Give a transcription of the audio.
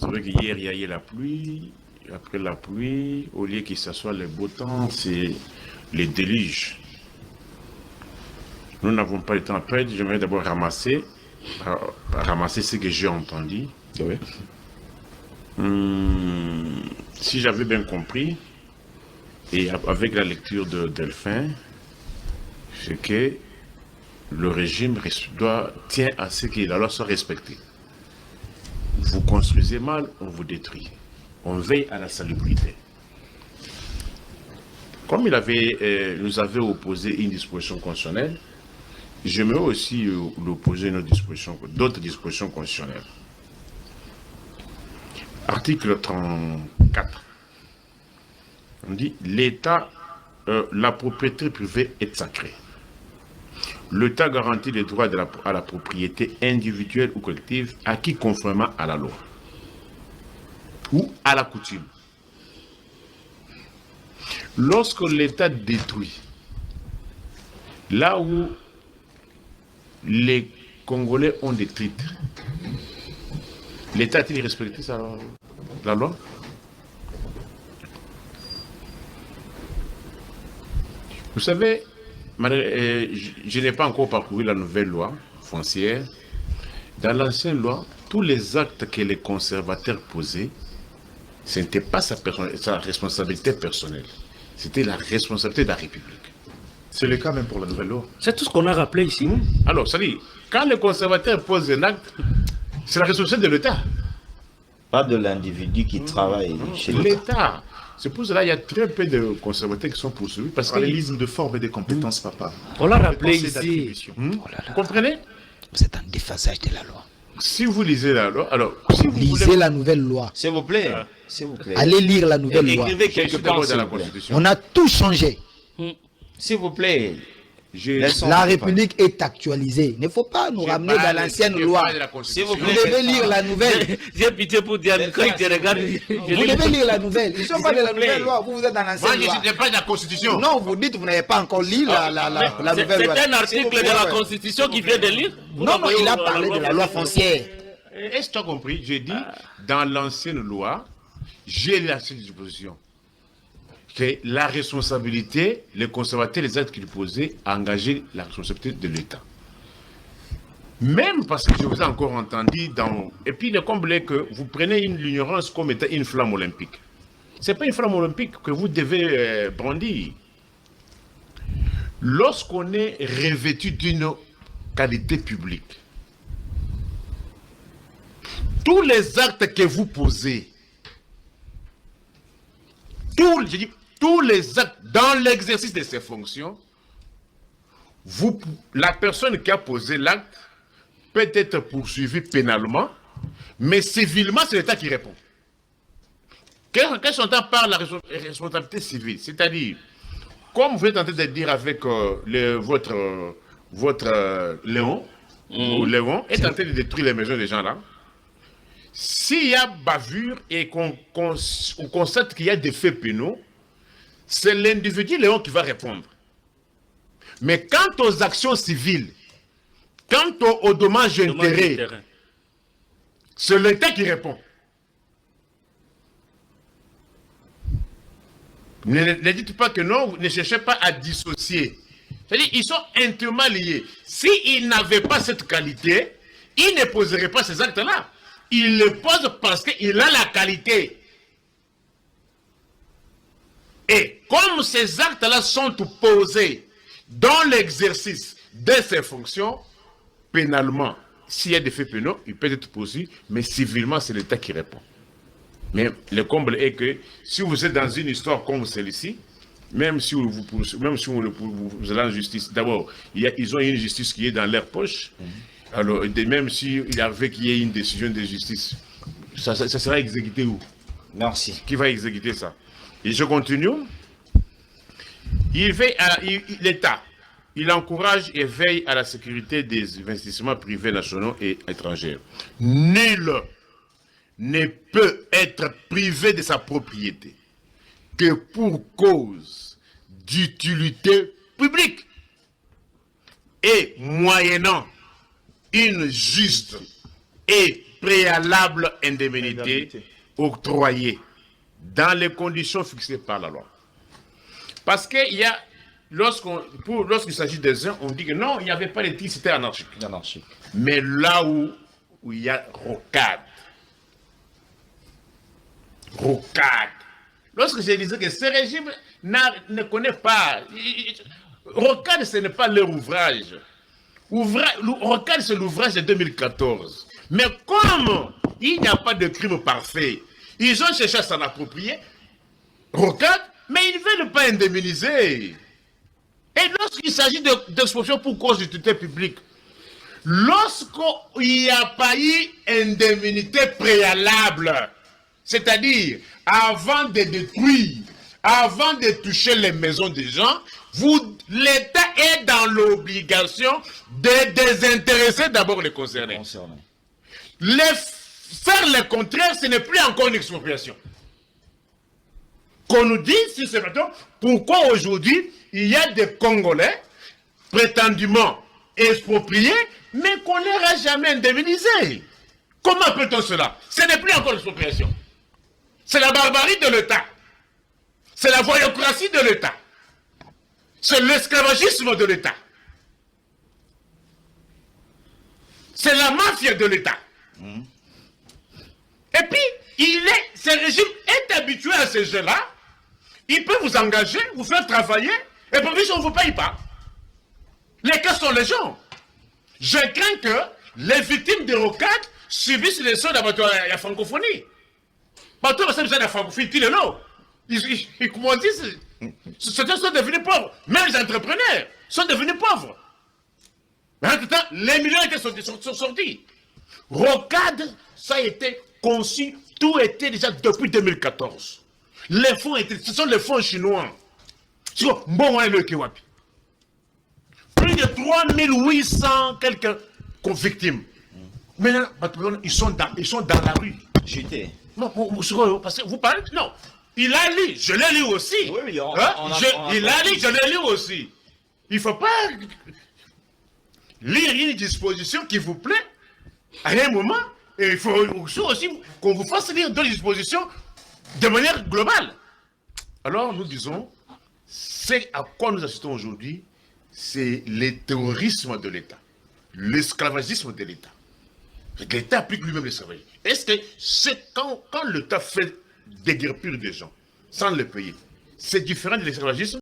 C'est vrai qu'hier, il y a eu la pluie. Après la pluie, au lieu que ce soit le beau temps, c'est les déluges. Nous n'avons pas le temps à perdre. J'aimerais d'abord ramasser ce que j'ai entendu. Oui. Si j'avais bien compris, et avec la lecture de Delphin, c'est que le régime tient à ce que la loi soit respectée. Vous construisez mal, on vous détruit. On veille à la salubrité. Comme nous avait opposé une disposition constitutionnelle, j'aimerais aussi l'opposer d'autres dispositions constitutionnelles. Article 34. On dit l'État, la propriété privée est sacrée. L'État garantit les droits à la propriété individuelle ou collective acquis conformément à la loi ou à la coutume. Lorsque l'État détruit, là où les Congolais ont des titres, l'État a-t-il respecté la loi? Vous savez, je n'ai pas encore parcouru la nouvelle loi foncière. Dans l'ancienne loi, tous les actes que les conservateurs posaient, ce n'était pas sa responsabilité personnelle. C'était la responsabilité de la République. C'est le cas même pour la nouvelle loi. C'est tout ce qu'on a rappelé ici. Alors, ça dit, quand les conservateurs posent un acte, c'est la responsabilité de l'État. Pas de l'individu qui travaille chez l'État. L'État. C'est pour cela qu'il y a très peu de conservateurs qui sont poursuivis. Parce que Parallélisme de forme et de compétences, papa. On l'a rappelé ici. Vous comprenez? Vous êtes en déphasage de la loi. Si vous lisez la loi, alors, si vous Lisez voulez... la nouvelle loi. S'il vous plaît. S'il vous plaît. Allez lire la nouvelle loi. Écrivez Je quelque suis part d'abord dans s'il la vous plaît. Constitution. On a tout changé. S'il vous plaît. Laissons- La République est actualisée. Il ne faut pas nous ramener dans l'ancienne loi. S'il vous Vous plaît. devez lire la nouvelle. J'ai pitié pour Diane. Quand il te regarde, Vous devez lire la nouvelle. Ils ne sont pas de la nouvelle loi. Vous êtes dans Moi, l'ancienne je loi. ne suis pas de la Constitution. Non, vous dites que vous n'avez pas encore lu la nouvelle loi. C'est un article de la Constitution qui vient de lire. Non, non, il a parlé de la loi foncière. Est-ce que tu as compris? J'ai dit, dans l'ancienne loi, j'ai la disposition. Que la responsabilité, les conservateurs, les actes qu'ils posaient, a engagé la responsabilité de l'État. Même parce que je vous ai encore entendu dans... Et puis le comble est que vous prenez l'ignorance comme étant une flamme olympique. Ce n'est pas une flamme olympique que vous devez brandir. Lorsqu'on est revêtu d'une qualité publique, tous les actes que vous posez, tous les actes dans l'exercice de ces fonctions, la personne qui a posé l'acte peut être poursuivie pénalement, mais civilement, c'est l'État qui répond. Qu'est-ce qu'on entend par la responsabilité civile? C'est-à-dire, comme vous êtes en train de dire avec votre Léon, ou Léon est en train de détruire les maisons des gens là, s'il y a bavure et qu'on constate qu'il y a des faits pénaux, c'est l'individu Léon qui va répondre. Mais quant aux actions civiles, quant aux dommages d'intérêt, c'est l'État qui répond. Ne dites pas que non, ne cherchez pas à dissocier. C'est-à-dire ils sont intimement liés. S'ils n'avaient pas cette qualité, ils ne poseraient pas ces actes-là. Ils le posent parce qu'il a la qualité. Et comme ces actes-là sont posés dans l'exercice de ses fonctions, pénalement, s'il y a des faits pénaux, il peut être poursuivi, mais civilement, c'est l'État qui répond. Mais le comble est que si vous êtes dans une histoire comme celle-ci, même si vous allez en justice, d'abord, ils ont une justice qui est dans leur poche. Alors, même s'il arrivait qu'il y ait une décision de justice, ça sera exécuté où? Merci. Qui va exécuter ça? Et je continue. L'État, il encourage et veille à la sécurité des investissements privés nationaux et étrangers. Nul ne peut être privé de sa propriété que pour cause d'utilité publique et moyennant une juste et préalable indemnité octroyée dans les conditions fixées par la loi. Parce qu'il y a, lorsqu'il s'agit des uns, on dit que non, il n'y avait pas de titre, c'était anarchique. Mais là où il y a rocade, lorsque je disais que ce régime ne connaît pas, rocade, ce n'est pas leur ouvrage. Rocade, c'est l'ouvrage de 2014. Mais comme il n'y a pas de crime parfait, ils ont cherché à s'en approprier, rocade, mais ils ne veulent pas indemniser. Et lorsqu'il s'agit d'expulsion pour cause d'utilité publique, lorsqu'il n'y a pas eu indemnité préalable, c'est-à-dire avant de détruire, avant de toucher les maisons des gens, l'État est dans l'obligation de désintéresser d'abord les concernés. Faire le contraire, ce n'est plus encore une expropriation. Qu'on nous dise, si c'est maintenant, pourquoi aujourd'hui il y a des Congolais prétendument expropriés, mais qu'on ne leur a jamais indemnisé. Comment peut-on cela? Ce n'est plus encore l'expropriation. C'est la barbarie de l'État. C'est la voyocratie de l'État. C'est l'esclavagisme de l'État. C'est la mafia de l'État. Et puis, ce régime est habitué à ces jeux-là. Il peut vous engager, vous faire travailler, et puis on ne vous paye pas. Les cas sont légion. Je crains que les victimes de rocade subissent les soins d'abattoir à la francophonie. Partout, ça besoin de la francophonie, comment on dit, certains sont devenus pauvres. Même les entrepreneurs sont devenus pauvres. Mais en tout temps, les millions sont sortis. Rocade, ça a été conçu, tout était déjà depuis 2014. Les fonds ce sont les fonds chinois. Plus de 3800 quelques victimes. Maintenant, ils sont dans la rue. J'étais. Non, parce que vous parlez. Non. Il a lu, je l'ai lu aussi. Oui, il a lu, je l'ai lu aussi. Il ne faut pas lire une disposition qui vous plaît à un moment. Et il faut aussi qu'on vous fasse lire d'autres dispositions de manière globale. Alors nous disons, c'est à quoi nous assistons aujourd'hui, c'est le terrorisme de l'État, l'esclavagisme de l'État. L'État applique lui-même l'esclavagisme. Est-ce que c'est quand l'État fait déguerpir des gens sans les payer, c'est différent de l'esclavagisme?